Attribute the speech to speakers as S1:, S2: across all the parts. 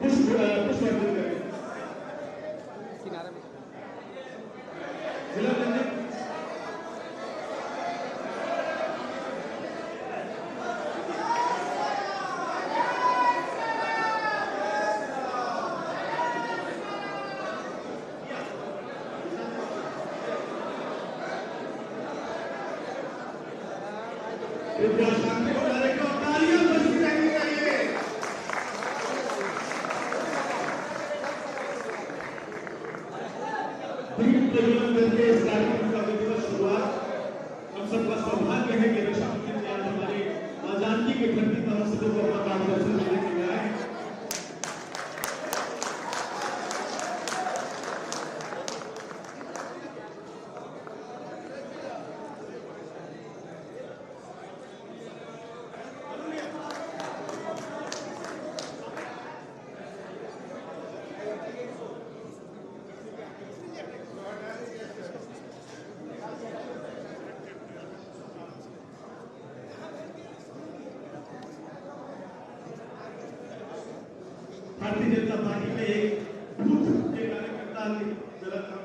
S1: पुष्पवर्धन करें। जिला इस कार्यक्रम का विधिवत शुरुआत हम सबका सौभाग्य है कि रक्षा मंत्री जी आज हमारे आजादी के प्रति तरफ से अपना मार्गदर्शन देने के लिए आए। भारतीय जनता पार्टी में एक बूथ के कार्यकर्ता गलत था।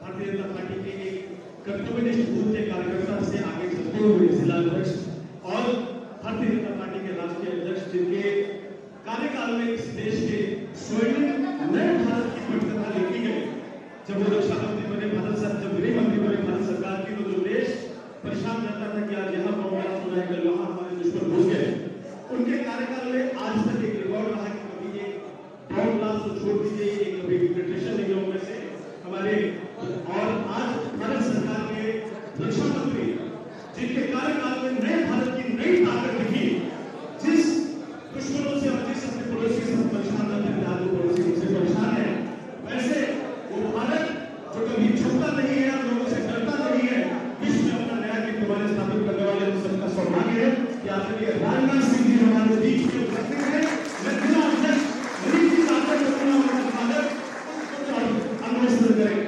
S1: भारतीय जनता पार्टी के एक कर्तव्यनिष्ठ बूथ के कार्यकर्ता से आगे चलते हुए जिला अध्यक्ष और भारतीय जनता पार्टी के राष्ट्रीय अध्यक्ष जिनके कार्यकाल में इस देश के स्वर्णिम नए भारत की पटकथा लिखी गई। जब वो रक्षा मंत्री बने, जब गृह मंत्री बने भारत सरकार की, तो जो देश परेशान रहता था कि आज यहाँ बॉम्ब हो जाएगा, वहां हमारे दुश्मन घुस गए, उनके कार्यकाल में आज तक एक रिकॉर्ड रहा कि कभी एक बॉम्ब ब्लास्ट को छोड़ दीजिए, एक कभी डिप्रेशन नहीं लोगों में से हमारे, और आज भारत सरकार के रक्षा मंत्री जिनके कार्यकाल में नए भारत की नई ताकत दिखी, जिस दुश्मनों से और जिस अपने पड़ोसी से हम परेशान रहते थे, आज वो पड़ोसी उनसे परेशान है, वैसे वो भारत जो कभी झुकता नहीं है, लोगों से डरता नहीं है, विश्व में अपना नया कीर्तिमान स्थापित करने वाले हम सबका सौभाग्य है कि आपके राजनाथ सिंह जी हमारे बीच में उपस्थित हैं। मैं जिला अध्यक्ष मनीष जी सागर को स्वागत और अनुमोदन करें।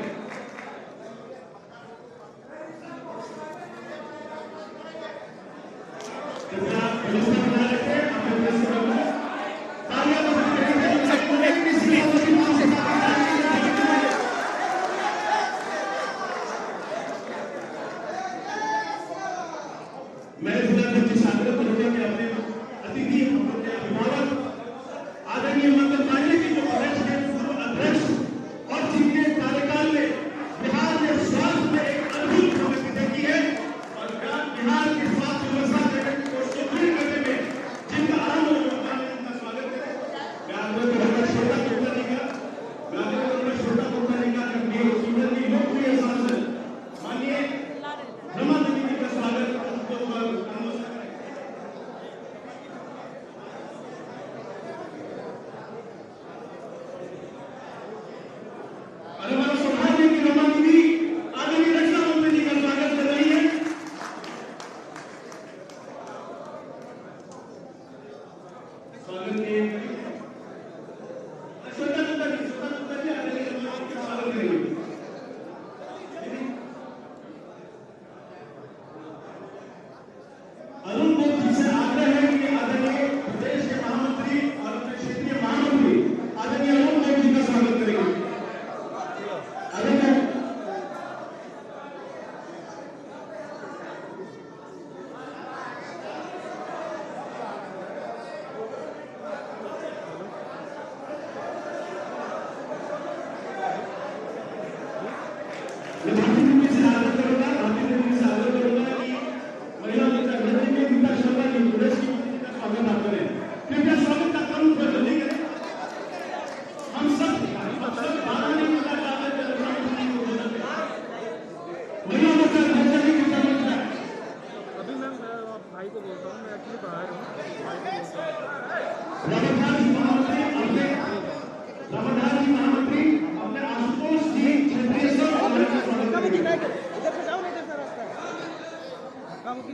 S1: मैं जिला अध्यक्ष सागर करूंगा कि अपने अतिथि अपने अभिभावक आदरणीय मंगल पांडे जी जो प्रदेश के पूर्व अध्यक्ष और जिनके कार्यकाल में बिहार ने स्वास्थ्य में एक अद्भुत प्रगति देखी है और बिहार की स्वास्थ्य व्यवस्था जगत को सुदृढ़ करने में जिनका अहम योगदान है, उनका स्वागत करें। मैं आग्रह करूंगा श्रोता कोटारी का, अपनी लोकप्रिय सांसद माननीय रमा देवी जी का स्वागत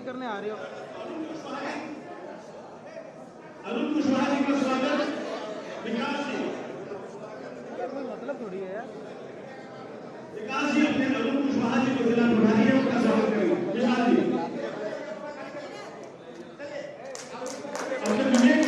S2: करने आ रहे हो।
S1: अरुण कुशवाहा जी का स्वागत। विकास जी,
S2: कोई मतलब थोड़ी है यार।
S1: विकास जी अपने अरुण कुशवाहा जी को जिला प्रभारी है, उनका स्वागत करेंगे। विशाल जी अपने विवेक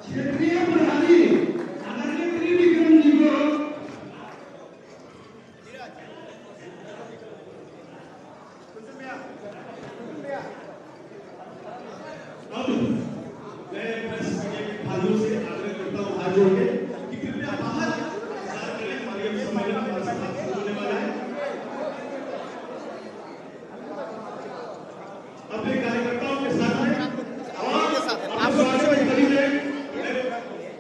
S1: क्षेत्रीय प्रभारी आदरणीय त्रिविक्रम जी को अब मैं प्रेस मीडिया के भाइयों से आग्रह करता हूं हाथ जोड़ के कि कृपया बाहर इंतजार करें। हमारी अब सम्मेलन हमारे साथ शुरू होने वाला है। अपने कार्यकर्ताओं के साथ में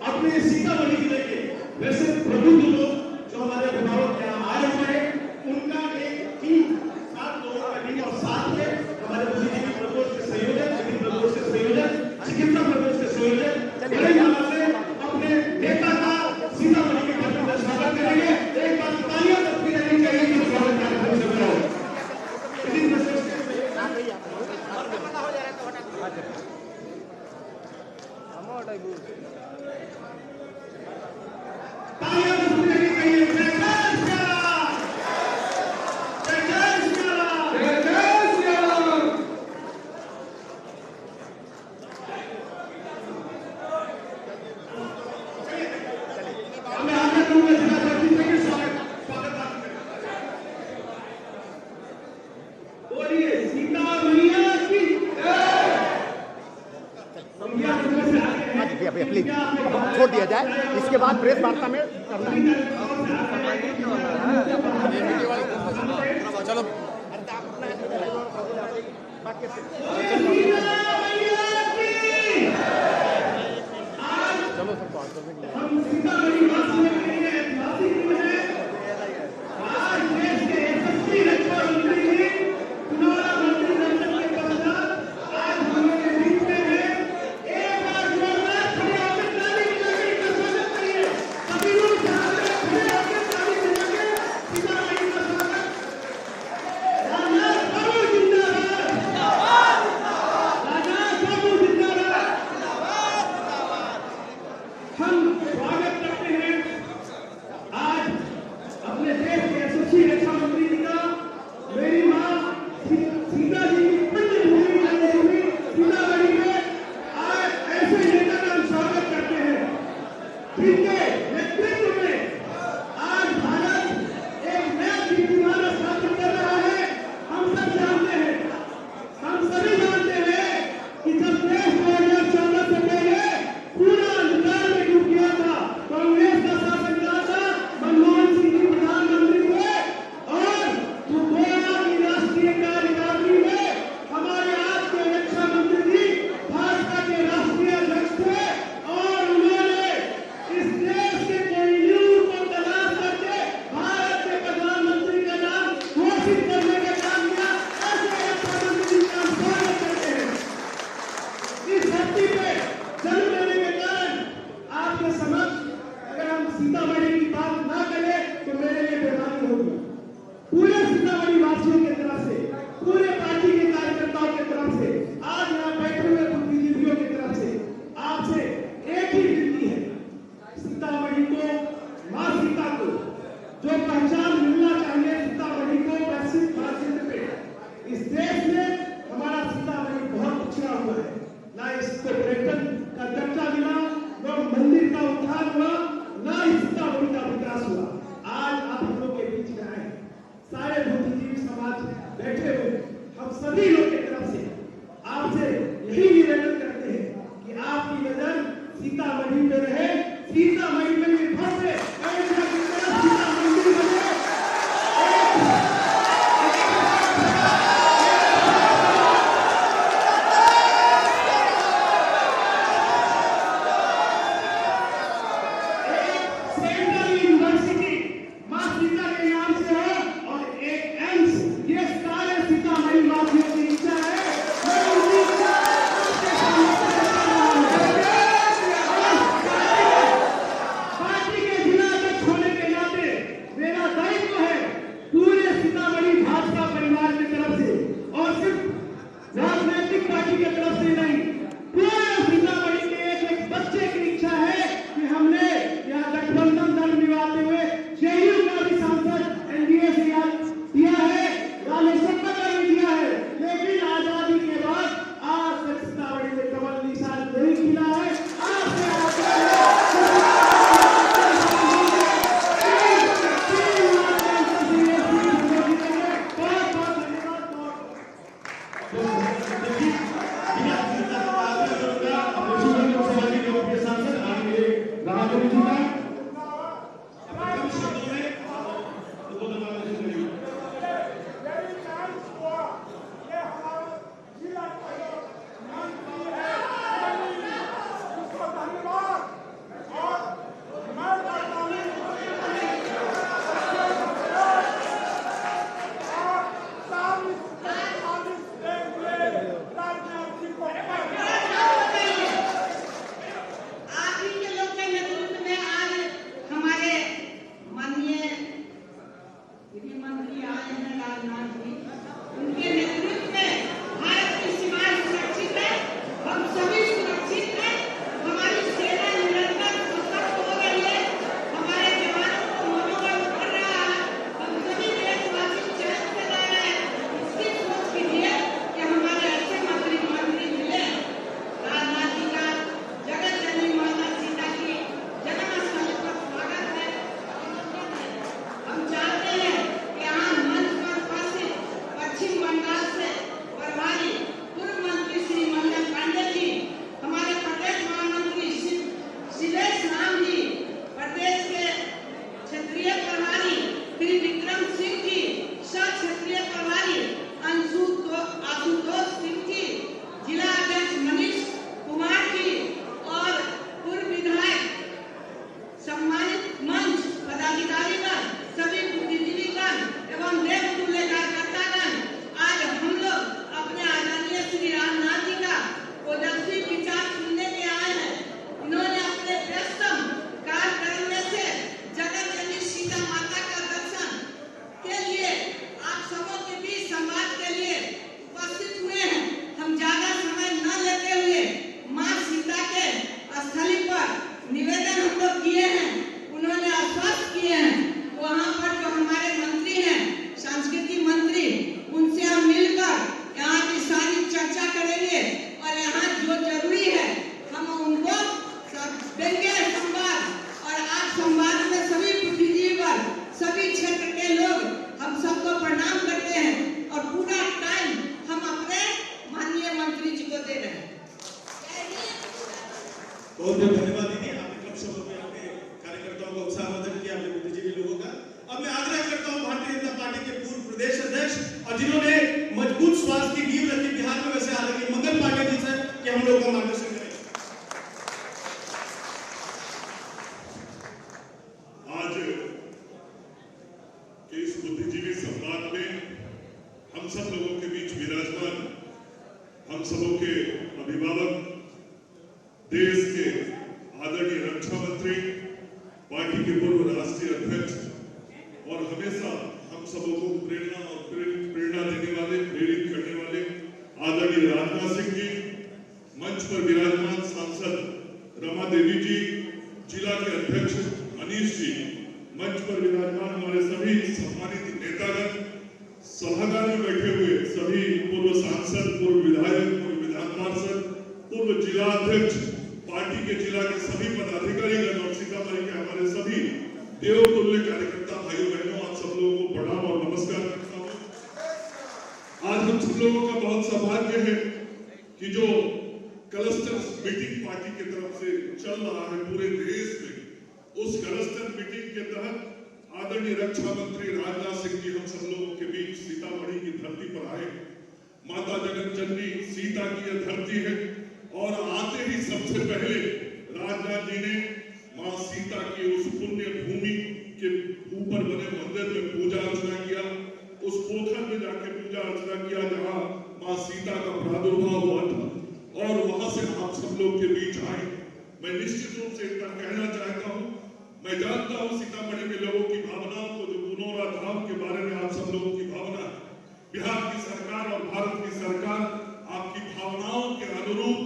S1: अपने सीतामढ़ी जिले के वैसे प्रबुद्ध लोग जो हमारे अभिभावक यहाँ आए हुए हैं, उनका एक टीम 7 लोगों का टीम और साथ में हमारे बुद्धिजीवी प्रकोष्ठ के संयोजक, विधि प्रकोष्ठ के संयोजक, चिकित्सा प्रकोष्ठ के संयोजक बड़े मात्रा से अपने नेता का सीतामढ़ी के कार्यक्रम में स्वागत करेंगे। एक बार तालियां बजती रहनी चाहिए कि स्वागत कार्यक्रम से बड़ा हो। विधि प्रकोष्ठ तालियां बजती रहनी चाहिए। जय जय श्री राम, जय जय श्री राम, जय जय श्री राम। हमें आगे करूंगा जिला सचिव के स्वागत बोलिए सीता मैया की जय।
S3: भैया प्लीज छोड़ दिया जाए, इसके बाद प्रेस वार्ता में करना है। चलो
S1: हम सीतामढ़ी वासियों के लिए ऐतिहासिक दिन है। आज देश के यशस्वी रक्षा मंत्री जी चुनाव मंत्री दर्शन के पश्चात आज हमारे बीच में है। एक बार जोरदार खड़े होकर ताली बजाइए, इनका स्वागत करिए। सभी लोग सामने खड़े होकर ताली बजाइए, सीतामढ़ी का स्वागत। राजनाथ बाबू जिंदाबाद, राजनाथ बाबू जिंदाबाद। हम स्वागत करते हैं आज अपने देश के यशस्वी रक्षा मंत्री जी का, मेरी मां सीता जी की पुण्य भूमि जन्मभूमि सीतामढ़ी में आज ऐसे नेता का हम स्वागत करते हैं जिनके नेतृत्व में आज भारत एक नया कीर्तिमान स्थापित कर रहा है। हम सब जानते हैं, हम सभी जानते हैं कि जब देश 2014 से पहले पूरा अंधकार में डूब गया था, कांग्रेस का शासन चला था, मनमोहन सिंह जी प्रधानमंत्री थे और गोवा की राष्ट्रीय कार्यकारिणी में हमारे आज के रक्षा मंत्री जी भाजपा के राष्ट्रीय अध्यक्ष थे और उन्होंने इस देश के कोहिनूर को तलाश करके भारत के प्रधानमंत्री का नाम घोषित करने का काम किया। ऐसे रक्षा मंत्री जी का हम स्वागत करते हैं। इस धरती पे जन्म लेने के कारण आपके समक्ष अगर हम सीतामढ़ी की बात ना करें तो मेरे लिए बेमानी होगी। पूरे सीतामढ़ी वासियों की तरफ से, पूरे पार्टी के कार्यकर्ताओं की तरफ से, आज यहाँ बैठे हुए बुद्धिजीवियों की तरफ से आपसे एक ही विनती है, सीतामढ़ी को, माँ सीता को जो पहचान मिलना चाहिए सीतामढ़ी को वैश्विक मानचित्र पे, इस देश में हमारा सीतामढ़ी बहुत पिछड़ा हुआ है। ना इसको पर्यटन का दर्जा मिला, न मंदिर का उत्थान हुआ, ना ही सीतामढ़ी का विकास हुआ। आज आप हम लोग के बीच में आए, सारे बुद्धिजीवी समाज बैठे हुए, हम सभी लोग की तरफ से आपसे यही निवेदन करते हैं कि आपकी नजर सीतामढ़ी में रहे, सीतामढ़ी में भी बसे, ऐसा की तरह सीता मंदिर बने। सेंट्रल यूनिवर्सिटी मां सीता के नाम से हो और एक एम्स, ये सारे सीतामढ़ी वासियों की इच्छा है। मैं उनकी इच्छा आपके सामने पार्टी के जिला अध्यक्ष होने के नाते मेरा दायित्व है पूरे सीतामढ़ी भाजपा परिवार की तरफ से और सिर्फ राजनीतिक पार्टी की तरफ से नहीं, पूरे सीतामढ़ी के एक बच्चे की इच्छा है कि हमने यहाँ गठबंधन दल निभाते हुए जेडीयू का भी सांसद एनडीए से दिया है, रामेश्वर का भी दिया है, लेकिन आजादी के बाद आज तक सीतामढ़ी में कमल निशान नहीं खिला है। आपसे
S4: किए हैं, उन्होंने आश्वस्त किए हैं। वहाँ पर जो हमारे मंत्री हैं, सांस्कृतिक मंत्री, उनसे हम मिलकर यहाँ की सारी चर्चा करेंगे और यहाँ जो जरूरी है हम उनको देंगे संवाद। और आज संवाद में सभी बुद्धिजीवी, सभी क्षेत्र के लोग हम सबको प्रणाम करते हैं और पूरा टाइम हम अपने माननीय मंत्री जी को दे रहे हैं।
S1: बहुत बहुत धन्यवाद दीदी, आपने कम शब्दों में अपने कार्यकर्ताओं का उत्साहवर्धन किया, अपने बुद्धिजीवी लोगों का। अब मैं आग्रह करता हूं भारतीय जनता पार्टी के पूर्व प्रदेश अध्यक्ष और जिन्होंने मजबूत स्वास्थ्य की नींव रखी बिहार में, वैसे आदरणीय मंगल पांडे जी से कि हम लोग का मार्गदर्शन करें।
S5: आज के इस बुद्धिजीवी संवाद में हम सब लोगों के बीच विराजमान, हम सबों के अभिभावक, देश के आदरणीय रक्षा मंत्री, पार्टी के पूर्व राष्ट्रीय अध्यक्ष और हमेशा हम सबों को प्रेरणा देने वाले, प्रेरित करने वाले आदरणीय राजनाथ सिंह जी, मंच पर विराजमान सांसद रमा देवी जी, जिला के अध्यक्ष अनीश जी, मंच पर विराजमान हमारे सभी सम्मानित नेतागण, सभागार में बैठे हुए सभी पूर्व सांसद, पूर्व विधायक, पूर्व विधान पार्षद, पूर्व जिला अध्यक्ष, पार्टी के जिला के सभी पदाधिकारीगण और सीतामढ़ी के हमारे सभी देवतुल्य कार्यकर्ता भाइयों बहनों, आप सब लोगों को प्रणाम और नमस्कार करता हूं। आज हम सब लोगों का बहुत सौभाग्य है कि जो क्लस्टर मीटिंग पार्टी की तरफ से चल रहा है पूरे देश में, उस क्लस्टर मीटिंग के तहत आदरणीय रक्षा मंत्री राजनाथ सिंह जी हम सब लोगों के बीच सीतामढ़ी की धरती पर आए। माता जगत जननी सीता की यह धरती है और आते ही सबसे पहले राजनाथ जी ने मां सीता की उस पुण्य भूमि के ऊपर बने मंदिर में पूजा अर्चना किया, उस पोखर में जाके पूजा अर्चना किया जहां मां सीता का प्रादुर्भाव हुआ था और वहां से आप सब लोग के बीच आए। मैं निश्चित रूप से इतना कहना चाहता हूं, मैं जानता हूं सीतामढ़ी के लोगों की भावनाओं को, जो पुनौरा धाम के बारे में आप सब लोगों की भावना है। बिहार की सरकार और भारत की सरकार आपकी भावनाओं के अनुरूप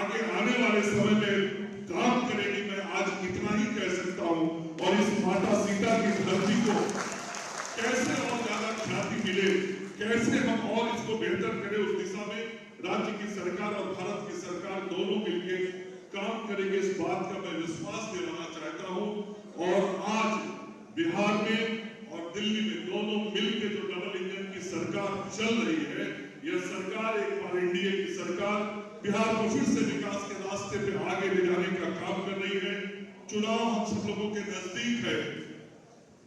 S5: आगे आने वाले समय में काम करेगी। मैं आज इतना ही कह सकता हूं और इस माता सीता की धरती को कैसे और ज्यादा ख्याति मिले, कैसे हम और इसको बेहतर करें, उस दिशा में राज्य की सरकार और भारत की सरकार दोनों मिलकर काम करेंगे, इस बात का मैं विश्वास दिलाना चाहता हूं। और आज बिहार में और दिल्ली में दोनों मिलकर जो डबल इंजन की सरकार चल रही है, यह सरकार एक बार एनडीए की सरकार बिहार को फिर से विकास के रास्ते पे आगे ले जाने का काम कर रही है। चुनाव हम सब लोगों के नजदीक है।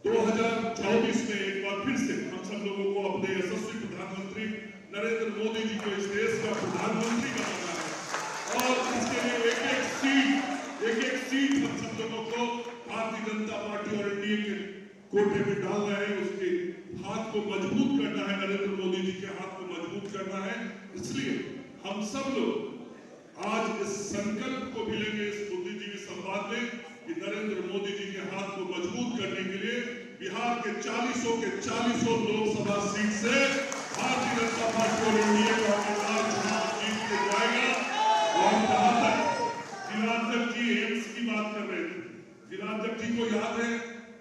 S5: 2024 में एक बार फिर से हम सब लोगों को अपने यशस्वी प्रधानमंत्री नरेंद्र मोदी जी को इस देश का प्रधानमंत्री बनाना है और इसके लिए एक एक सीट हम सब लोगों को भारतीय जनता पार्टी और एनडीए के कोटे में डालना है। उसके हाथ को मजबूत करना है, नरेंद्र मोदी जी के हाथ को मजबूत करना है। इसलिए हम सब लोग आज इस संकल्प को भी लेंगे इस बुद्धिजीवी संवाद में कि नरेंद्र मोदी जी के हाथ को मजबूत करने के लिए बिहार के 40 लोकसभा सीट से भारतीय जनता पार्टी और एनडीए का उम्मीदवार चुनाव जीत के जाएगा। और कहां तक जिलाध्यक्ष जी एम्स की बात कर रहे थे, जिलाध्यक्ष जी को याद है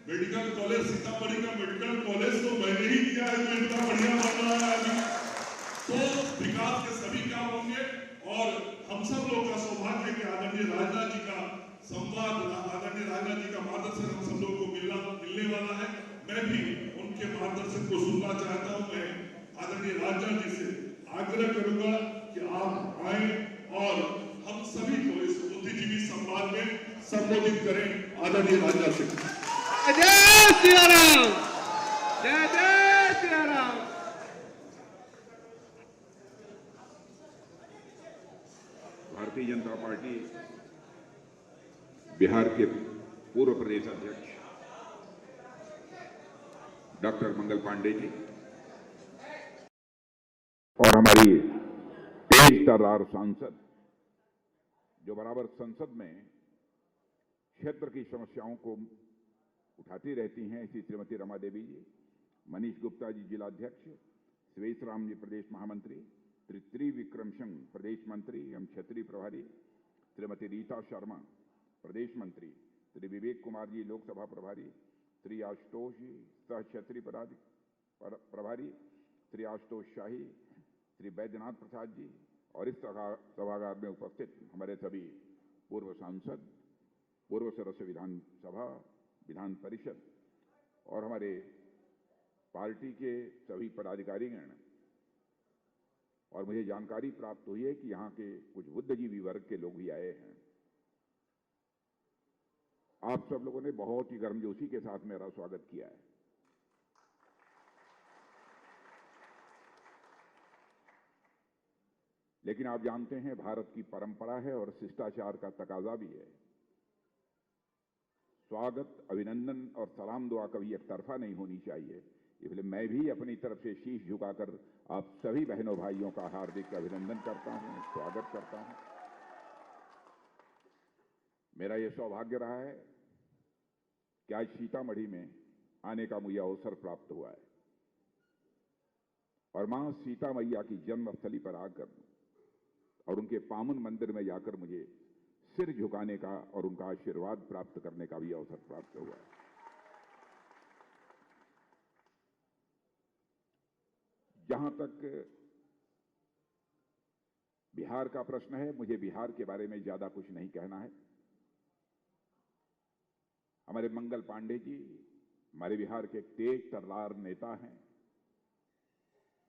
S5: मेडिकल कॉलेज, सीतामढ़ी का मेडिकल कॉलेज तो मैंने ही किया है, जो इतना बढ़िया बन रहा है अभी। तो विकास के सभी काम होंगे और हम सब लोग का सौभाग्य कि आदरणीय राजनाथ जी का संवाद, आदरणीय राजनाथ जी का मार्गदर्शन हम सब लोगों को मिलने वाला है। मैं भी उनके मार्गदर्शन को सुनना चाहता हूं। मैं आदरणीय राजनाथ जी से आग्रह करूंगा कि आप आए और हम सभी को इस बुद्धिजीवी संवाद में संबोधित करें। आदरणीय राजनाथ सिंह।
S2: जय सिया राम, जय जय सिया राम।
S6: भारतीय जनता पार्टी बिहार के पूर्व प्रदेश अध्यक्ष डॉक्टर मंगल पांडे जी और हमारी तेज तर्रार सांसद जो बराबर संसद में क्षेत्र की समस्याओं को उठाती रहती हैं, ऐसी श्रीमती रमा देवी जी, मनीष गुप्ता जी जिलाध्यक्ष, सुवेश राम जी प्रदेश महामंत्री, त्रिविक्रम सिंह प्रदेश मंत्री एवं क्षेत्रीय प्रभारी, श्रीमती रीता शर्मा प्रदेश मंत्री, श्री विवेक कुमार जी लोकसभा प्रभारी, श्री आशुतोष जी सह क्षेत्रीय प्रभारी, श्री आशुतोष शाही, श्री बैद्यनाथ प्रसाद जी और इस सभागार में उपस्थित हमारे सभी पूर्व सांसद, पूर्व सदस्य विधानसभा, विधान परिषद और हमारे पार्टी के सभी पदाधिकारीगण। और मुझे जानकारी प्राप्त हुई है कि यहां के कुछ बुद्धिजीवी वर्ग के लोग भी आए हैं। आप सब लोगों ने बहुत ही गर्मजोशी के साथ मेरा स्वागत किया है। लेकिन आप जानते हैं भारत की परंपरा है और शिष्टाचार का तकाजा भी है। स्वागत, अभिनंदन और सलाम दुआ कभी एक तरफा नहीं होनी चाहिए। इसलिए मैं भी अपनी तरफ से शीश झुकाकर आप सभी बहनों भाइयों का हार्दिक अभिनंदन करता हूं, स्वागत करता हूं। मेरा यह सौभाग्य रहा है कि आज सीतामढ़ी में आने का मुझे अवसर प्राप्त हुआ है और मां सीता मैया की जन्मस्थली पर आकर और उनके पावन मंदिर में जाकर मुझे सिर झुकाने का और उनका आशीर्वाद प्राप्त करने का भी अवसर प्राप्त हुआ है। जहां तक बिहार का प्रश्न है, मुझे बिहार के बारे में ज्यादा कुछ नहीं कहना है। हमारे मंगल पांडे जी हमारे बिहार के तेज तर्रार नेता हैं।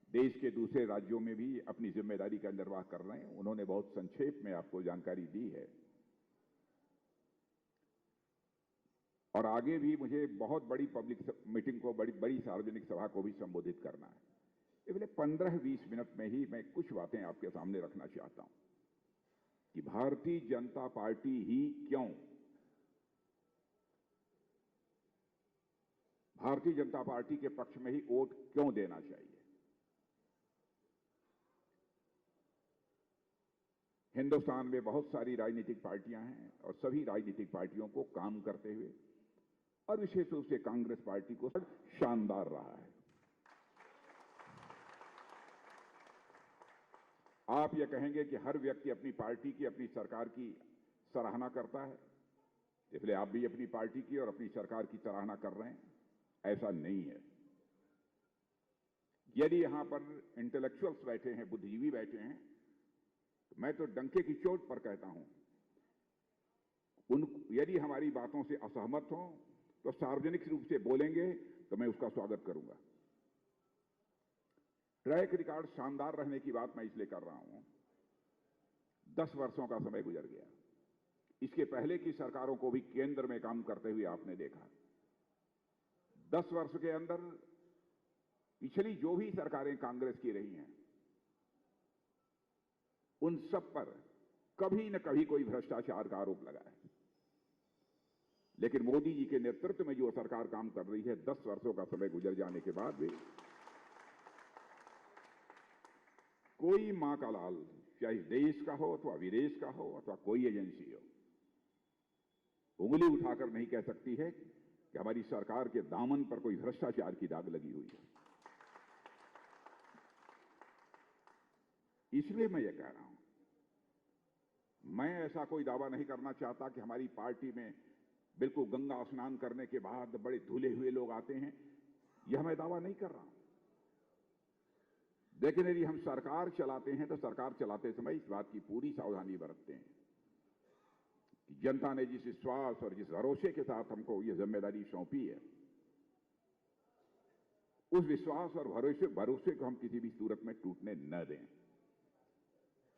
S6: देश के दूसरे राज्यों में भी अपनी जिम्मेदारी का निर्वाह कर रहे हैं। उन्होंने बहुत संक्षेप में आपको जानकारी दी है और आगे भी मुझे बहुत बड़ी पब्लिक मीटिंग को, बड़ी सार्वजनिक सभा को भी संबोधित करना है। इसलिए 15-20 मिनट में ही मैं कुछ बातें आपके सामने रखना चाहता हूं कि भारतीय जनता पार्टी ही क्यों, भारतीय जनता पार्टी के पक्ष में ही वोट क्यों देना चाहिए। हिंदुस्तान में बहुत सारी राजनीतिक पार्टियां हैं और सभी राजनीतिक पार्टियों को काम करते हुए और विशेष रूप से कांग्रेस पार्टी को शानदार रहा है। आप यह कहेंगे कि हर व्यक्ति अपनी पार्टी की, अपनी सरकार की सराहना करता है, इसलिए आप भी अपनी पार्टी की और अपनी सरकार की सराहना कर रहे हैं। ऐसा नहीं है। यदि यहां पर इंटेलेक्चुअल्स बैठे हैं, बुद्धिजीवी बैठे हैं, तो मैं तो डंके की चोट पर कहता हूं, यदि हमारी बातों से असहमत हो तो सार्वजनिक रूप से बोलेंगे तो मैं उसका स्वागत करूंगा। ट्रैक रिकॉर्ड शानदार रहने की बात मैं इसलिए कर रहा हूं, 10 वर्षों का समय गुजर गया। इसके पहले की सरकारों को भी केंद्र में काम करते हुए आपने देखा। 10 वर्ष के अंदर पिछली जो भी सरकारें कांग्रेस की रही हैं, उन सब पर कभी न कभी कोई भ्रष्टाचार का आरोप लगा है। लेकिन मोदी जी के नेतृत्व में जो सरकार काम कर रही है, 10 वर्षों का समय गुजर जाने के बाद भी कोई मां का लाल, चाहे देश का हो अथवा विदेश का हो अथवा कोई एजेंसी हो, उंगली उठाकर नहीं कह सकती है कि हमारी सरकार के दामन पर कोई भ्रष्टाचार की दाग लगी हुई है। इसलिए मैं ये कह रहा हूं, मैं ऐसा कोई दावा नहीं करना चाहता कि हमारी पार्टी में बिल्कुल गंगा स्नान करने के बाद बड़े धुले हुए लोग आते हैं। यह मैं दावा नहीं कर रहा हूं। लेकिन यदि हम सरकार चलाते हैं तो सरकार चलाते समय इस बात की पूरी सावधानी बरतते हैं कि जनता ने जिस विश्वास और जिस भरोसे के साथ हमको यह जिम्मेदारी सौंपी है, उस विश्वास और भरोसे को हम किसी भी सूरत में टूटने न दें।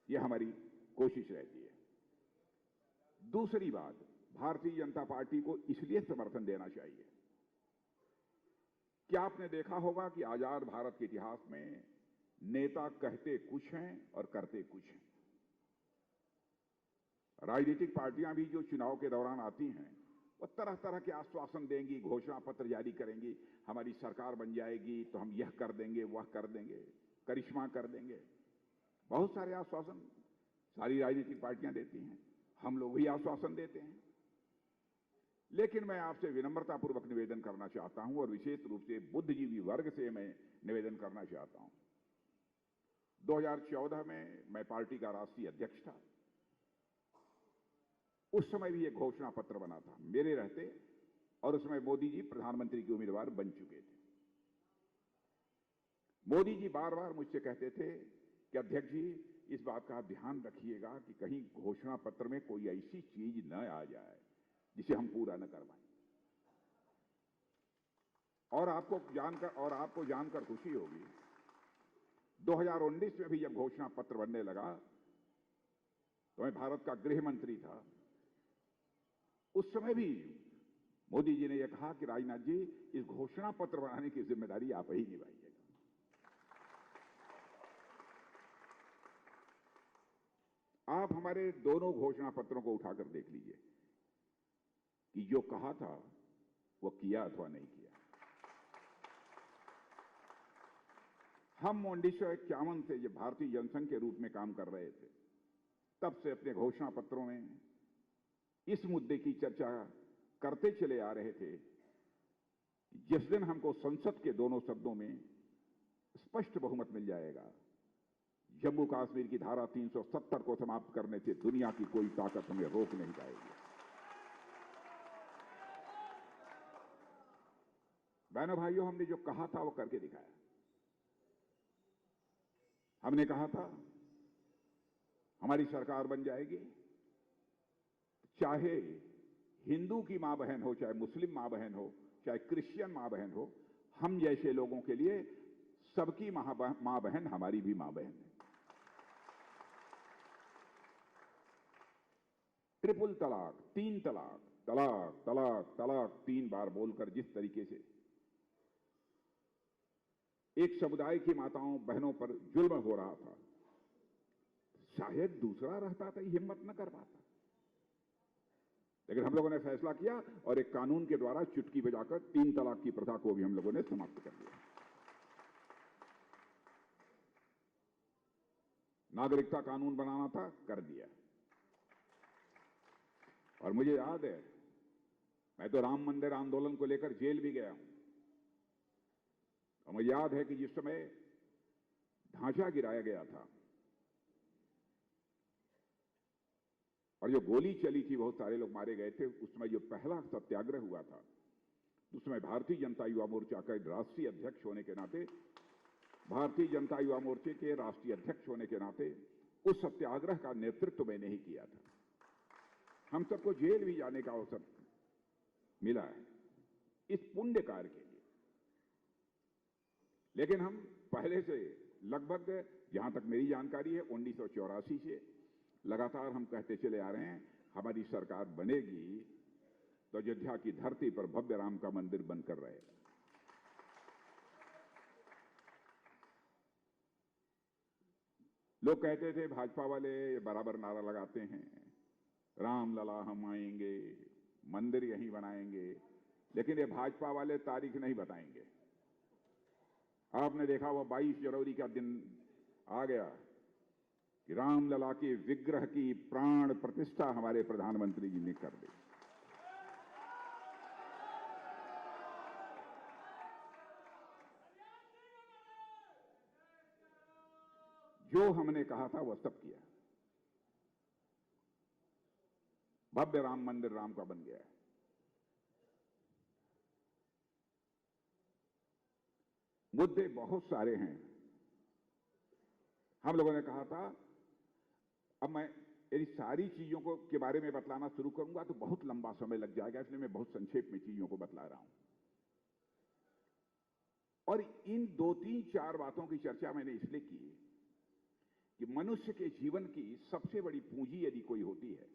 S6: यह हमारी कोशिश रहती है। दूसरी बात, भारतीय जनता पार्टी को इसलिए समर्थन देना चाहिए कि आपने देखा होगा कि आजाद भारत के इतिहास में नेता कहते कुछ हैं और करते कुछ हैं। राजनीतिक पार्टियां भी जो चुनाव के दौरान आती हैं, वो तरह तरह के आश्वासन देंगी, घोषणा पत्र जारी करेंगी, हमारी सरकार बन जाएगी तो हम यह कर देंगे, वह कर देंगे, करिश्मा कर देंगे। बहुत सारे आश्वासन सारी राजनीतिक पार्टियां देती हैं, हम लोग भी आश्वासन देते हैं। लेकिन मैं आपसे विनम्रतापूर्वक निवेदन करना चाहता हूं और विशेष रूप से बुद्धिजीवी वर्ग से मैं निवेदन करना चाहता हूं। 2014 में मैं पार्टी का राष्ट्रीय अध्यक्ष था। उस समय भी एक घोषणा पत्र बना था मेरे रहते, और उसमें मोदी जी प्रधानमंत्री के उम्मीदवार बन चुके थे। मोदी जी बार बार मुझसे कहते थे कि अध्यक्ष जी, इस बात का आप ध्यान रखिएगा कि कहीं घोषणा पत्र में कोई ऐसी चीज न आ जाए जिसे हम पूरा न कर पाएं। और आपको जानकर खुशी होगी, 2019 में भी जब घोषणा पत्र बनने लगा तो मैं भारत का गृह मंत्री था। उस समय भी मोदी जी ने यह कहा कि राजनाथ जी, इस घोषणा पत्र बनाने की जिम्मेदारी आप ही निभाइएगा। आप हमारे दोनों घोषणा पत्रों को उठाकर देख लीजिए कि जो कहा था वो किया अथवा नहीं किया। हम 1951 से जब भारतीय जनसंघ के रूप में काम कर रहे थे, तब से अपने घोषणा पत्रों में इस मुद्दे की चर्चा करते चले आ रहे थे कि जिस दिन हमको संसद के दोनों सदनों में स्पष्ट बहुमत मिल जाएगा, जम्मू कश्मीर की धारा 370 को समाप्त करने से दुनिया की कोई ताकत हमें रोक नहीं पाएगी। बहनों भाइयों, हमने जो कहा था वो करके दिखाया। हमने कहा था हमारी सरकार बन जाएगी, चाहे हिंदू की मां बहन हो, चाहे मुस्लिम मां बहन हो, चाहे क्रिश्चियन मां बहन हो, हम जैसे लोगों के लिए सबकी मां बहन हमारी भी मां बहन है। ट्रिपल तलाक, 3 तलाक, तलाक तलाक तलाक 3 बार बोलकर जिस तरीके से एक समुदाय की माताओं बहनों पर जुल्म हो रहा था, शायद दूसरा रहता तो हिम्मत न कर पाता। लेकिन हम लोगों ने फैसला किया और एक कानून के द्वारा चुटकी बजाकर 3 तलाक की प्रथा को भी हम लोगों ने समाप्त कर दिया। नागरिकता कानून बनाना था, कर दिया। और मुझे याद है, मैं तो राम मंदिर आंदोलन को लेकर जेल भी गया हूं। और मुझे याद है कि जिस समय ढांचा गिराया गया था और जो गोली चली थी, बहुत सारे लोग मारे गए थे, उस समय जो पहला सत्याग्रह हुआ था, उस समय भारतीय जनता युवा मोर्चा का राष्ट्रीय अध्यक्ष होने के नाते, भारतीय जनता युवा मोर्चे के राष्ट्रीय अध्यक्ष होने के नाते उस सत्याग्रह का नेतृत्व मैंने ही किया था। हम सबको जेल भी जाने का अवसर मिला है इस पुण्य कार्य के लिए। लेकिन हम पहले से लगभग, जहां तक मेरी जानकारी है, 1984 से लगातार हम कहते चले आ रहे हैं, हमारी सरकार बनेगी तो अयोध्या की धरती पर भव्य राम का मंदिर बनकर रहेगा। लोग कहते थे भाजपा वाले बराबर नारा लगाते हैं, राम लला हम आएंगे, मंदिर यहीं बनाएंगे, लेकिन ये भाजपा वाले तारीख नहीं बताएंगे। आपने देखा वो 22 जनवरी का दिन आ गया कि रामलला के विग्रह की प्राण प्रतिष्ठा हमारे प्रधानमंत्री जी ने कर दी। जो हमने कहा था वो सब किया। भव्य राम मंदिर राम का बन गया है। मुद्दे बहुत सारे हैं। हम लोगों ने कहा था, अब मैं इन सारी चीजों को के बारे में बतलाना शुरू करूंगा तो बहुत लंबा समय लग जाएगा, इसलिए मैं बहुत संक्षेप में चीजों को बतला रहा हूं। और इन 2, 3, 4 बातों की चर्चा मैंने इसलिए की कि मनुष्य के जीवन की सबसे बड़ी पूंजी यदि कोई होती है,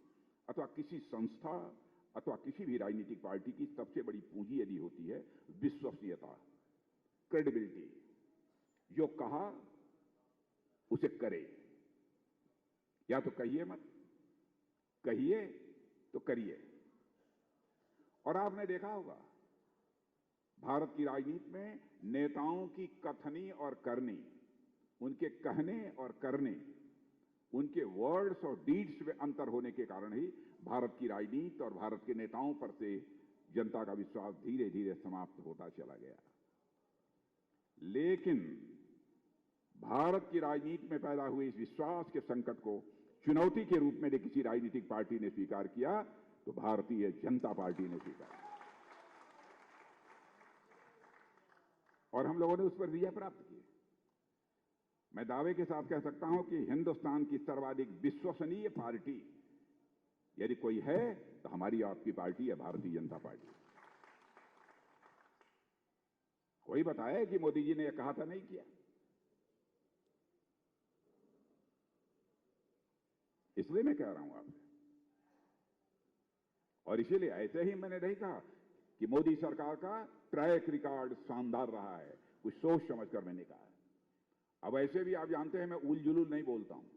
S6: अथवा किसी संस्था अथवा किसी भी राजनीतिक पार्टी की सबसे बड़ी पूंजी यदि होती है, विश्वसनीयता, क्रेडिबिलिटी। जो कहा उसे करे, या तो कहिए मत, कहिए तो करिए। और आपने देखा होगा भारत की राजनीति में नेताओं की कथनी और करनी, उनके कहने और करने, उनके वर्ड्स और डीड्स में अंतर होने के कारण ही भारत की राजनीति और भारत के नेताओं पर से जनता का विश्वास धीरे धीरे समाप्त होता चला गया। लेकिन भारत की राजनीति में पैदा हुए इस विश्वास के संकट को चुनौती के रूप में किसी राजनीतिक पार्टी ने स्वीकार किया तो भारतीय जनता पार्टी ने स्वीकार किया और हम लोगों ने उस पर विजय प्राप्त की। मैं दावे के साथ कह सकता हूं कि हिंदुस्तान की सर्वाधिक विश्वसनीय पार्टी यदि कोई है तो हमारी आपकी पार्टी है, भारतीय जनता पार्टी। कोई बताया कि मोदी जी ने यह कहा था, नहीं किया। इसलिए मैं कह रहा हूं आपसे, और इसीलिए ऐसे ही मैंने नहीं कहा कि मोदी सरकार का ट्रैक रिकॉर्ड शानदार रहा है, कुछ सोच समझ कर मैंने कहा है। अब ऐसे भी आप जानते हैं मैं उल जुलूल नहीं बोलता हूं।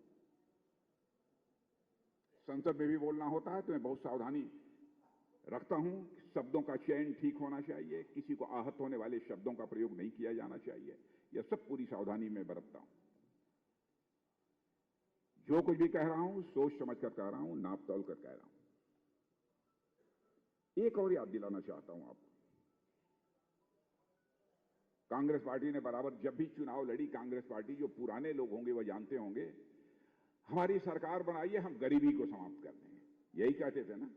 S6: संसद में भी बोलना होता है तो मैं बहुत सावधानी रखता हूं। शब्दों का चयन ठीक होना चाहिए, किसी को आहत होने वाले शब्दों का प्रयोग नहीं किया जाना चाहिए। यह सब पूरी सावधानी में बरतता हूं। जो कुछ भी कह रहा हूं सोच समझ कर कह रहा हूं, नाप तोल कर कह रहा हूं। एक और याद दिलाना चाहता हूं आपको, कांग्रेस पार्टी ने बराबर जब भी चुनाव लड़ी, कांग्रेस पार्टी, जो पुराने लोग होंगे वह जानते होंगे, हमारी सरकार बनाइए हम गरीबी को समाप्त कर देंगे, यही कहते थे ना,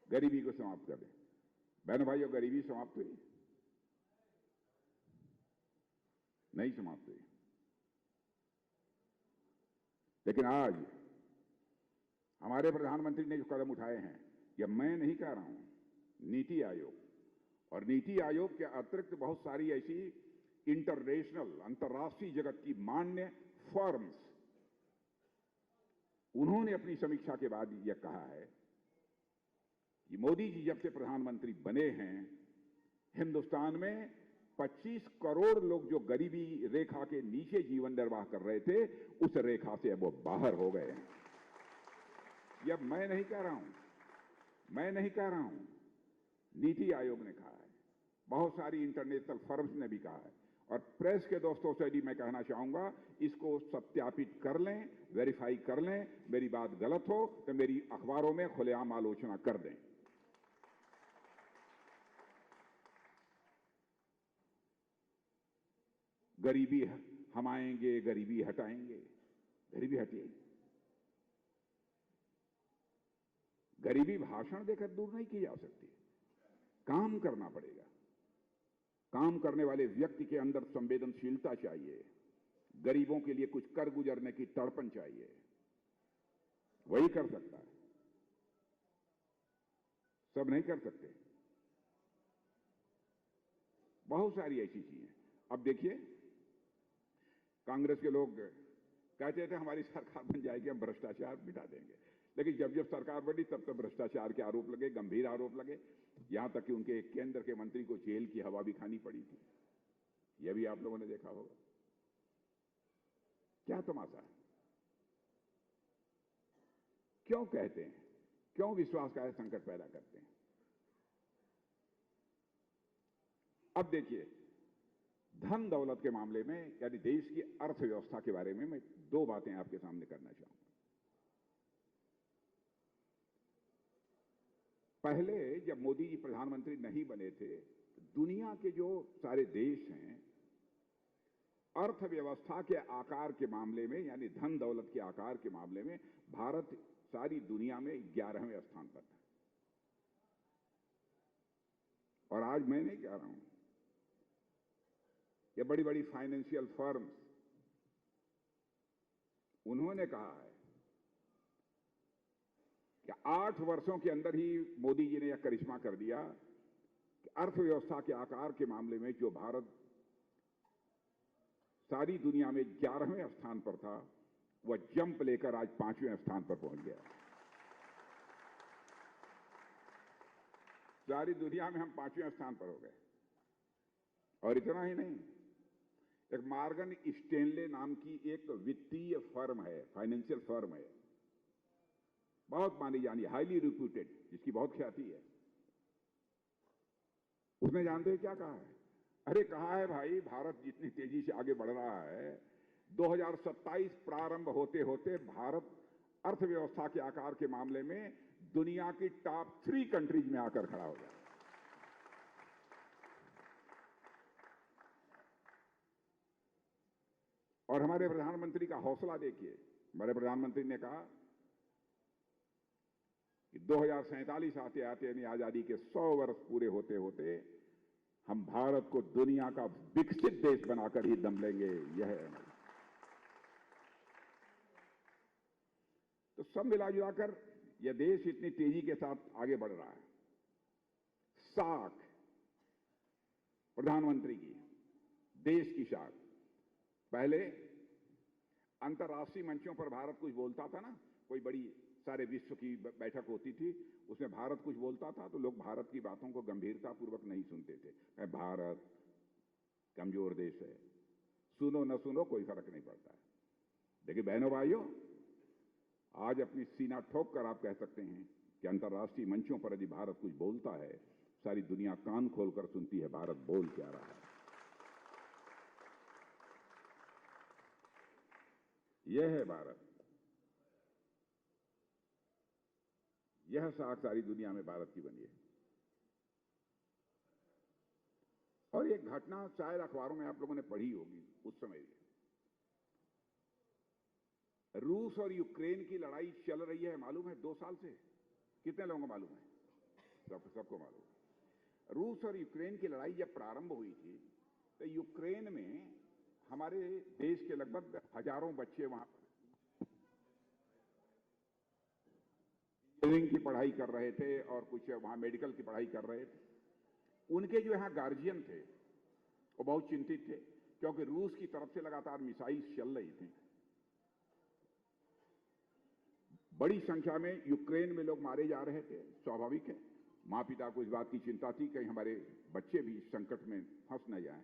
S6: गरीबी को समाप्त कर दें। बहनों भाइयों, गरीबी समाप्त हुई? नहीं समाप्त हुई। लेकिन आज हमारे प्रधानमंत्री ने जो कदम उठाए हैं, यह मैं नहीं कह रहा हूं, नीति आयोग, और नीति आयोग के अतिरिक्त बहुत सारी ऐसी इंटरनेशनल, अंतर्राष्ट्रीय जगत की मान्य फर्म्स, उन्होंने अपनी समीक्षा के बाद यह कहा है कि मोदी जी जब से प्रधानमंत्री बने हैं, हिंदुस्तान में 25 करोड़ लोग जो गरीबी रेखा के नीचे जीवन निर्वाह कर रहे थे, उस रेखा से अब वो बाहर हो गए हैं। यह मैं नहीं कह रहा हूं, मैं नहीं कह रहा हूं, नीति आयोग ने कहा है, बहुत सारी इंटरनेशनल फर्म्स ने भी कहा है, और प्रेस के दोस्तों से भी मैं कहना चाहूंगा, इसको सत्यापित कर लें, वेरीफाई कर लें। मेरी बात गलत हो तो मेरी अखबारों में खुलेआम आलोचना कर दें। गरीबी हम आएंगे, गरीबी हटाएंगे, गरीबी हटिए। गरीबी भाषण देकर दूर नहीं की जा सकती, काम करना पड़ेगा। काम करने वाले व्यक्ति के अंदर संवेदनशीलता चाहिए, गरीबों के लिए कुछ कर गुजरने की तड़पन चाहिए, वही कर सकता है, सब नहीं कर सकते। बहुत सारी ऐसी चीजें। अब देखिए, कांग्रेस के लोग कहते थे हमारी सरकार बन जाएगी, हम भ्रष्टाचार मिटा देंगे, लेकिन जब जब सरकार बनी तब तब भ्रष्टाचार के आरोप लगे, गंभीर आरोप लगे, यहां तक कि उनके केंद्र के मंत्री को जेल की हवा भी खानी पड़ी थी। यह भी आप लोगों ने देखा होगा। क्या तमाशा है? क्यों कहते हैं, क्यों विश्वास का संकट पैदा करते हैं? अब देखिए, धन दौलत के मामले में, यानी देश की अर्थव्यवस्था के बारे में मैं दो बातें आपके सामने करना चाहूंगा। पहले जब मोदी जी प्रधानमंत्री नहीं बने थे, दुनिया के जो सारे देश हैं, अर्थव्यवस्था के आकार के मामले में, यानी धन दौलत के आकार के मामले में भारत सारी दुनिया में 11वें स्थान पर था। और आज मैं नहीं कह रहा हूं, ये बड़ी बड़ी फाइनेंशियल फर्म्स, उन्होंने कहा है कि 8 वर्षों के अंदर ही मोदी जी ने यह करिश्मा कर दिया कि अर्थव्यवस्था के आकार के मामले में जो भारत सारी दुनिया में 11वें स्थान पर था, वह जंप लेकर आज 5वें स्थान पर पहुंच गया। सारी दुनिया में हम 5वें स्थान पर हो गए। और इतना ही नहीं, एक मॉर्गन स्टैनले नाम की एक वित्तीय फर्म है, फाइनेंशियल फर्म है, बहुत मानी जानी, हाईली रिप्यूटेड, जिसकी बहुत ख्याति है। उसने जानते हैं क्या कहा है? अरे कहा है भाई, भारत जितनी तेजी से आगे बढ़ रहा है, 2027 प्रारंभ होते होते भारत अर्थव्यवस्था के आकार के मामले में दुनिया की टॉप 3 कंट्रीज में आकर खड़ा हो जाए। और हमारे प्रधानमंत्री का हौसला देखिए, हमारे प्रधानमंत्री ने कहा कि 2047 आते आते यानी आजादी के 100 वर्ष पूरे होते होते हम भारत को दुनिया का विकसित देश बनाकर ही दम लेंगे। यह है हमारी। तो सब मिला जुलाकर यह देश इतनी तेजी के साथ आगे बढ़ रहा है। साख प्रधानमंत्री की, देश की साख। पहले अंतर्राष्ट्रीय मंचों पर भारत कुछ बोलता था ना, कोई बड़ी सारे विश्व की बैठक होती थी, उसमें भारत कुछ बोलता था तो लोग भारत की बातों को गंभीरता पूर्वक नहीं सुनते थे। भारत कमजोर देश है, सुनो न सुनो कोई फर्क नहीं पड़ता है। देखिए बहनों भाइयों, आज अपनी सीना ठोक कर आप कह सकते हैं कि अंतर्राष्ट्रीय मंचों पर यदि भारत कुछ बोलता है, सारी दुनिया कान खोलकर सुनती है भारत बोल क्या रहा है। यह है भारत, यह साख सारी दुनिया में भारत की बनी है। और एक घटना शायद अखबारों में आप लोगों ने पढ़ी होगी उस समय, रूस और यूक्रेन की लड़ाई चल रही है, मालूम है 2 साल से। कितने लोगों को मालूम है? सबको मालूम है। रूस और यूक्रेन की लड़ाई जब प्रारंभ हुई थी तो यूक्रेन में हमारे देश के लगभग हजारों बच्चे वहां इंजीनियरिंग की पढ़ाई कर रहे थे और कुछ वहां मेडिकल की पढ़ाई कर रहे थे। उनके जो यहां गार्जियन थे वो बहुत चिंतित थे, क्योंकि रूस की तरफ से लगातार मिसाइल चल रही थी। बड़ी संख्या में यूक्रेन में लोग मारे जा रहे थे, स्वाभाविक है। माँ पिता को इस बात की चिंता थी कहीं हमारे बच्चे भी संकट में फंस न जाएं,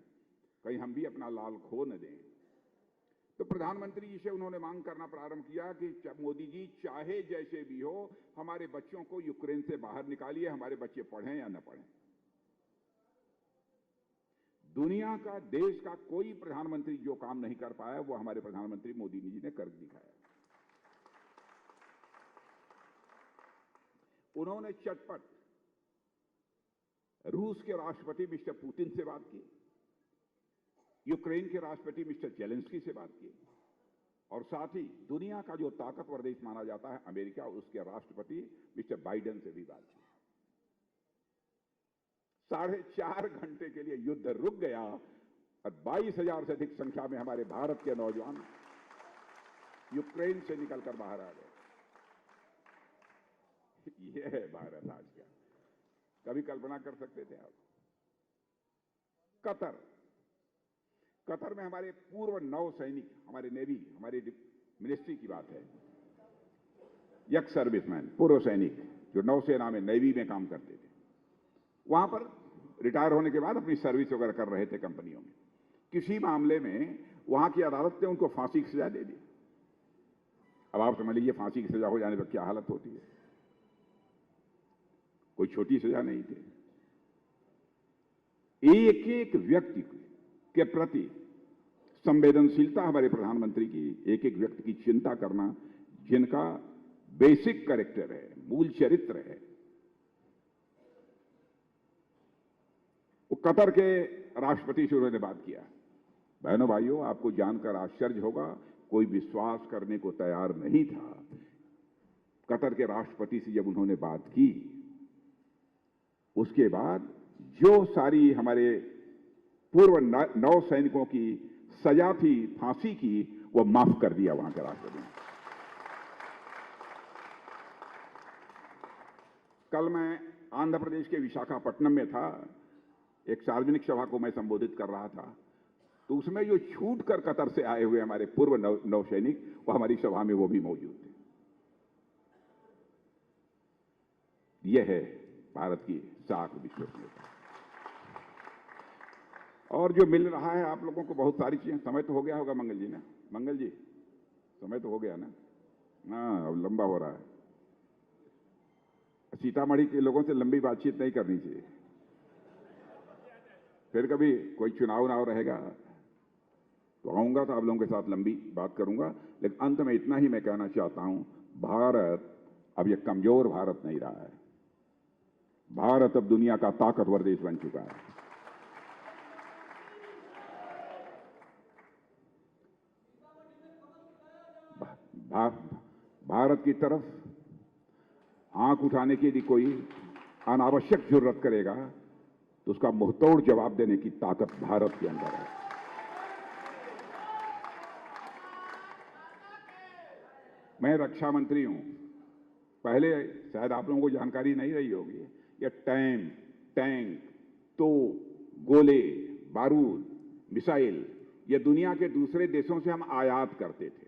S6: कहीं हम भी अपना लाल खो न दें। तो प्रधानमंत्री जी से उन्होंने मांग करना प्रारंभ किया कि मोदी जी चाहे जैसे भी हो हमारे बच्चों को यूक्रेन से बाहर निकालिए, हमारे बच्चे पढ़ें या न पढ़ें। दुनिया का, देश का कोई प्रधानमंत्री जो काम नहीं कर पाया वो हमारे प्रधानमंत्री मोदी जी ने कर दिखाया। उन्होंने चटपट रूस के राष्ट्रपति मिस्टर पुतिन से बात की, यूक्रेन के राष्ट्रपति मिस्टर जेलेंस्की से बात की, और साथ ही दुनिया का जो ताकतवर देश माना जाता है अमेरिका, उसके राष्ट्रपति मिस्टर बाइडेन से भी बात की। 4.5 घंटे के लिए युद्ध रुक गया और 22,000 से अधिक संख्या में हमारे भारत के नौजवान यूक्रेन से निकलकर बाहर आ गए। यह है भारत आज का। कभी कल्पना कर सकते थे आप? कतर में हमारे पूर्व नौ सैनिक, हमारे नेवी, हमारी मिनिस्ट्री की बात है, एक्स सर्विसमैन, पूर्व सैनिक जो नौसेना में, नेवी में काम करते थे, वहां पर रिटायर होने के बाद अपनी सर्विस वगैरह कर रहे थे कंपनियों में। किसी मामले में वहां की अदालत ने उनको फांसी की सजा दे दी। अब आप समझ लीजिए फांसी की सजा हो जाने पर क्या हालत होती है। कोई छोटी सजा नहीं थी। एक एक व्यक्ति के प्रति संवेदनशीलता हमारे प्रधानमंत्री की, एक एक व्यक्ति की चिंता करना, जिनका बेसिक कैरेक्टर है, मूल चरित्र है। वो कतर के राष्ट्रपति से उन्होंने बात किया। बहनों भाइयों, आपको जानकर आश्चर्य होगा, कोई विश्वास करने को तैयार नहीं था। कतर के राष्ट्रपति से जब उन्होंने बात की, उसके बाद जो सारी हमारे पूर्व नौ सैनिकों की सजा थी फांसी की, वो माफ कर दिया वहां के राष्ट्रपति ने। कल मैं आंध्र प्रदेश के विशाखापट्टनम में था, एक सार्वजनिक सभा को मैं संबोधित कर रहा था, तो उसमें जो छूट कर कतर से आए हुए हमारे पूर्व नौसैनिक, वो हमारी सभा में वो भी मौजूद थे। यह है भारत की साख विश्वसनीयता। और जो मिल रहा है आप लोगों को बहुत सारी चीजें। समय तो हो गया होगा मंगल जी ना? मंगल जी, समय तो हो गया ना? हाँ, अब लंबा हो रहा है। सीतामढ़ी के लोगों से लंबी बातचीत नहीं करनी चाहिए। फिर कभी कोई चुनाव रहेगा तो आऊंगा तो आप लोगों के साथ लंबी बात करूंगा। लेकिन अंत में इतना ही मैं कहना चाहता हूं, भारत अब यह कमजोर भारत नहीं रहा है। भारत अब दुनिया का ताकतवर देश बन चुका है। भारत की तरफ आंख उठाने की यदि कोई अनावश्यक जरूरत करेगा तो उसका मुंहतोड़ जवाब देने की ताकत भारत के अंदर है। मैं रक्षा मंत्री हूं। पहले शायद आप लोगों को जानकारी नहीं रही होगी, ये टैंक, तोप, गोले, बारूद, मिसाइल, ये दुनिया के दूसरे देशों से हम आयात करते थे।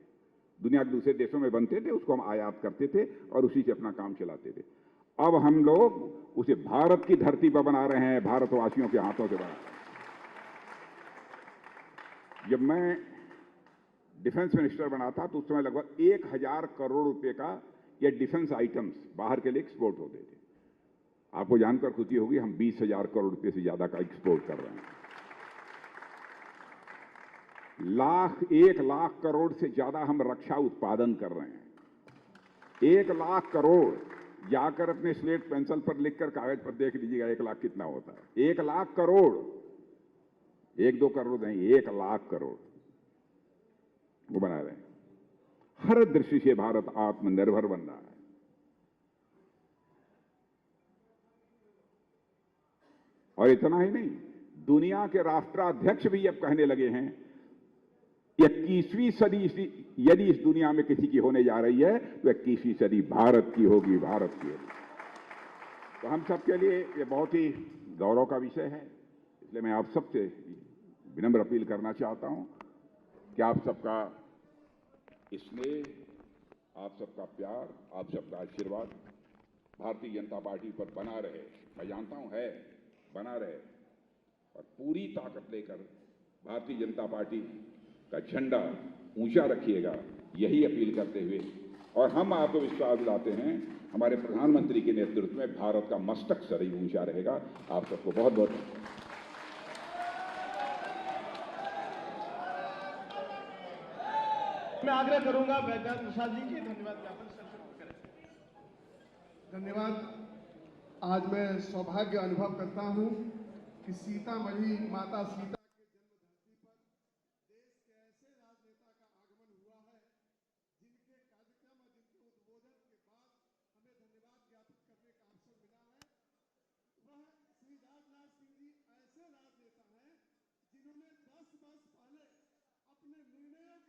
S6: दुनिया के दूसरे देशों में बनते थे, उसको हम आयात करते थे और उसी से अपना काम चलाते थे। अब हम लोग उसे भारत की धरती पर बना रहे हैं, भारतवासियों के हाथों से बना रहे हैं। जब मैं डिफेंस मिनिस्टर बना था तो उस समय लगभग 1000 करोड़ रुपए का ये डिफेंस आइटम्स बाहर के लिए एक्सपोर्ट होते थे। आपको जानकर खुशी होगी, हम 20,000 करोड़ रुपए से ज्यादा का एक्सपोर्ट कर रहे हैं। 1 लाख करोड़ से ज्यादा हम रक्षा उत्पादन कर रहे हैं। 1 लाख करोड़ जाकर अपने स्लेट पेंसिल पर लिखकर कागज पर देख लीजिएगा 1 लाख कितना होता है। 1 लाख करोड़, 1-2 करोड़ नहीं, 1 लाख करोड़ वो बना रहे हैं। हर दृष्टि से भारत आत्मनिर्भर बन रहा है। और इतना ही नहीं, दुनिया के राष्ट्राध्यक्ष भी अब कहने लगे हैं 21वीं सदी यदि इस दुनिया में किसी की होने जा रही है तो 21वीं सदी भारत की होगी, भारत की होगी। तो हम सबके लिए ये बहुत ही गौरव का विषय है। इसलिए मैं आप सबसे विनम्र अपील करना चाहता हूं कि आप सबका स्नेह, आप सबका प्यार, आप सबका आशीर्वाद भारतीय जनता पार्टी पर बना रहे। मैं जानता हूं है, बना रहे और पूरी ताकत लेकर भारतीय जनता पार्टी का झंडा ऊंचा रखिएगा, यही अपील करते हुए और हम आपको विश्वास दिलाते हैं हमारे प्रधानमंत्री के नेतृत्व में भारत का मस्तक सदैव ऊंचा रहेगा। आप सबको बहुत बहुत
S1: मैं आग्रह करूंगा वैद्यनाथ प्रसाद जी की धन्यवाद ज्ञापन करें।
S7: धन्यवाद। आज मैं सौभाग्य अनुभव करता हूं कि सीतामढ़ी माता सीता के जन्मधरती पर देश के ऐसे राजनेता का आगमन हुआ है जिनके कार्यक्रम और जिनके उद्बोधन के बाद हमें धन्यवाद ज्ञापित करने का अवसर मिला है। वह श्री राजनाथ सिंह जी ऐसे राजनेता हैं जिन्होंने 10 वर्ष पहले अपने निर्णयों